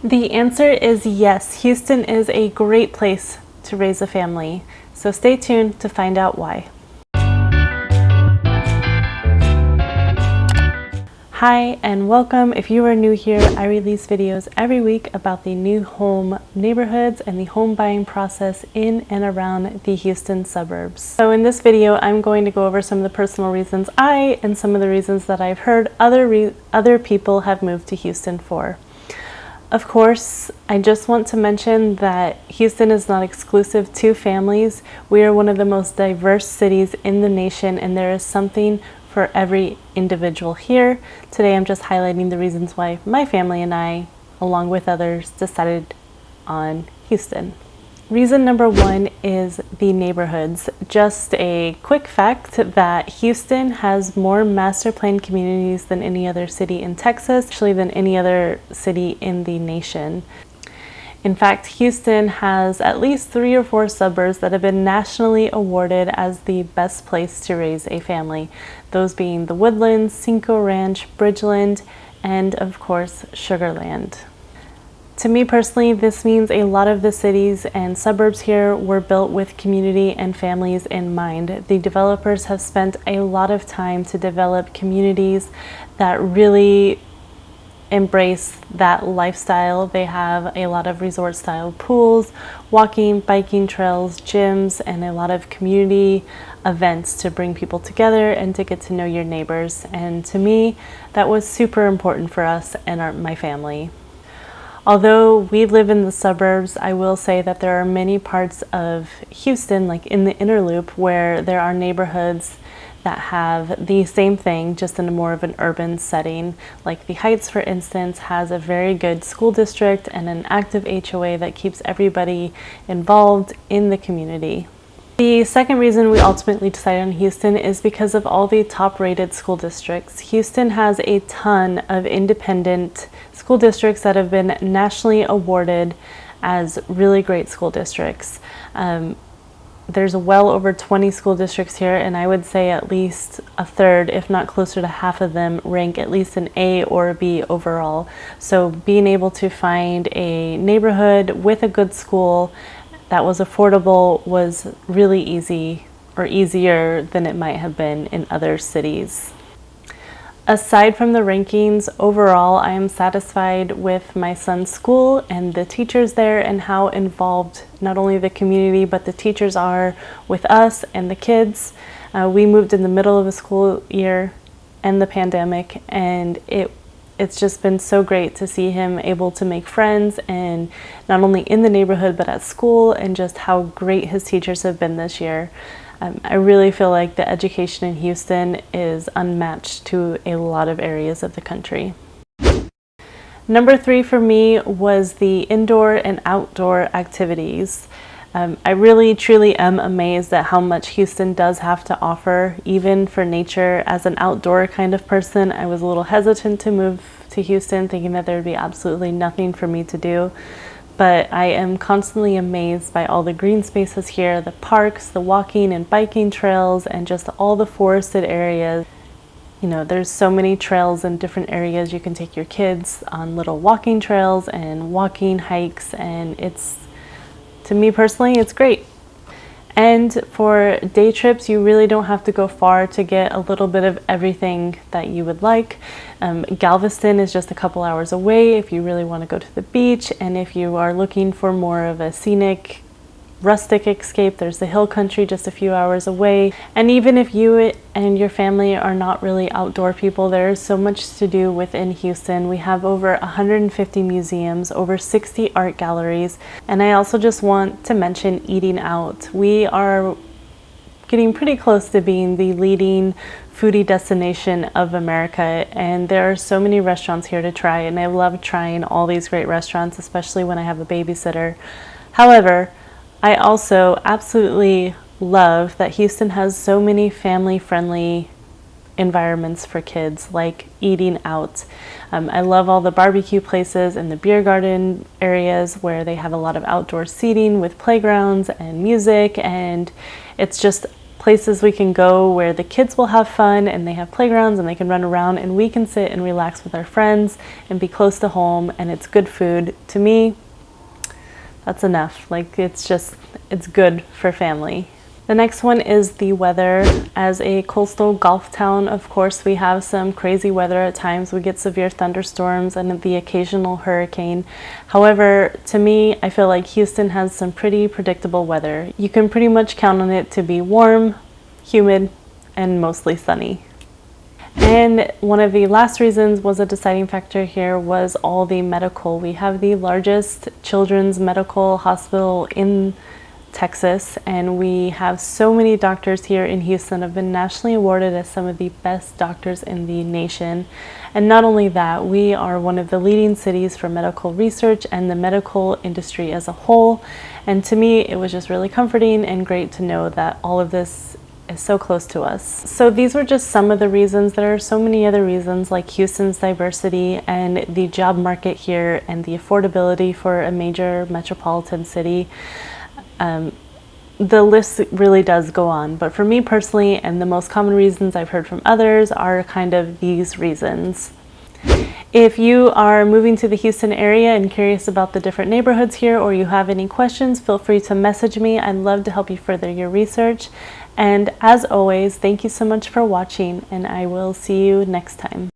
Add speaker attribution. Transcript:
Speaker 1: The answer is yes. Houston is a great place to raise a family. So stay tuned to find out why. Hi and welcome. If you are new here, I release videos every week about the new home neighborhoods and the home buying process in and around the Houston suburbs. So in this video, I'm going to go over some of the personal reasons and some of the reasons that I've heard other people have moved to Houston for. Of course, I just want to mention that Houston is not exclusive to families. We are one of the most diverse cities in the nation, and there is something for every individual here. Today I'm just highlighting the reasons why my family and I, along with others, decided on Houston. Reason number one is the neighborhoods. Just a quick fact that Houston has more master planned communities than any other city in Texas, actually than any other city in the nation. In fact, Houston has at least 3 or 4 suburbs that have been nationally awarded as the best place to raise a family. Those being the Woodlands, Cinco Ranch, Bridgeland, and of course, Sugarland. To me personally, this means a lot of the cities and suburbs here were built with community and families in mind. The developers have spent a lot of time to develop communities that really embrace that lifestyle. They have a lot of resort style pools, walking, biking trails, gyms, and a lot of community events to bring people together and to get to know your neighbors. And to me, that was super important for us and my family. Although we live in the suburbs, I will say that there are many parts of Houston, like in the inner loop, where there are neighborhoods that have the same thing, just in a more of an urban setting. Like the Heights, for instance, has a very good school district and an active HOA that keeps everybody involved in the community. The second reason we ultimately decided on Houston is because of all the top-rated school districts. Houston has a ton of independent school districts that have been nationally awarded as really great school districts. There's well over 20 school districts here, and I would say at least a third, if not closer to half of them, rank at least an A or a B overall. So being able to find a neighborhood with a good school that was affordable was really easy, or easier than it might have been in other cities. Aside from the rankings, overall I am satisfied with my son's school and the teachers there and how involved not only the community but the teachers are with us and the kids. We moved in the middle of the school year and the pandemic, and it's just been so great to see him able to make friends, and not only in the neighborhood but at school, and just how great his teachers have been this year. I really feel like the education in Houston is unmatched to a lot of areas of the country. Number 3 for me was the indoor and outdoor activities. I really truly am amazed at how much Houston does have to offer, even for nature. As an outdoor kind of person, I was a little hesitant to move to Houston, thinking that there would be absolutely nothing for me to do. But I am constantly amazed by all the green spaces here, the parks, the walking and biking trails, and just all the forested areas. You know, there's so many trails in different areas. You can take your kids on little walking trails and walking hikes, and to me personally, it's great. And for day trips, you really don't have to go far to get a little bit of everything that you would like. Galveston is just a couple hours away if you really want to go to the beach, and if you are looking for more of a scenic, rustic escape, there's the Hill Country just a few hours away. And even if you and your family are not really outdoor people, there is so much to do within Houston. We have over 150 museums, over 60 art galleries, and I also just want to mention eating out. We are getting pretty close to being the leading foodie destination of America, and there are so many restaurants here to try, and I love trying all these great restaurants, especially when I have a babysitter. However, I also absolutely love that Houston has so many family-friendly environments for kids, like eating out. I love all the barbecue places and the beer garden areas where they have a lot of outdoor seating with playgrounds and music, and it's just places we can go where the kids will have fun and they have playgrounds and they can run around, and we can sit and relax with our friends and be close to home, and it's good food. To me, that's enough. Like, it's good for family. The next one is the weather. As a coastal Gulf town, of course, we have some crazy weather at times. We get severe thunderstorms and the occasional hurricane. However, to me, I feel like Houston has some pretty predictable weather. You can pretty much count on it to be warm, humid, and mostly sunny. And one of the last reasons was a deciding factor here was all the medical. We have the largest children's medical hospital in Texas, and we have so many doctors here in Houston have been nationally awarded as some of the best doctors in the nation. And not only that, we are one of the leading cities for medical research and the medical industry as a whole. And to me, it was just really comforting and great to know that all of this is so close to us. So these were just some of the reasons. There are so many other reasons, like Houston's diversity and the job market here and the affordability for a major metropolitan city. The list really does go on, but for me personally, and the most common reasons I've heard from others, are kind of these reasons. If you are moving to the Houston area and curious about the different neighborhoods here, or you have any questions, feel free to message me. I'd love to help you further your research. And as always, thank you so much for watching, and I will see you next time.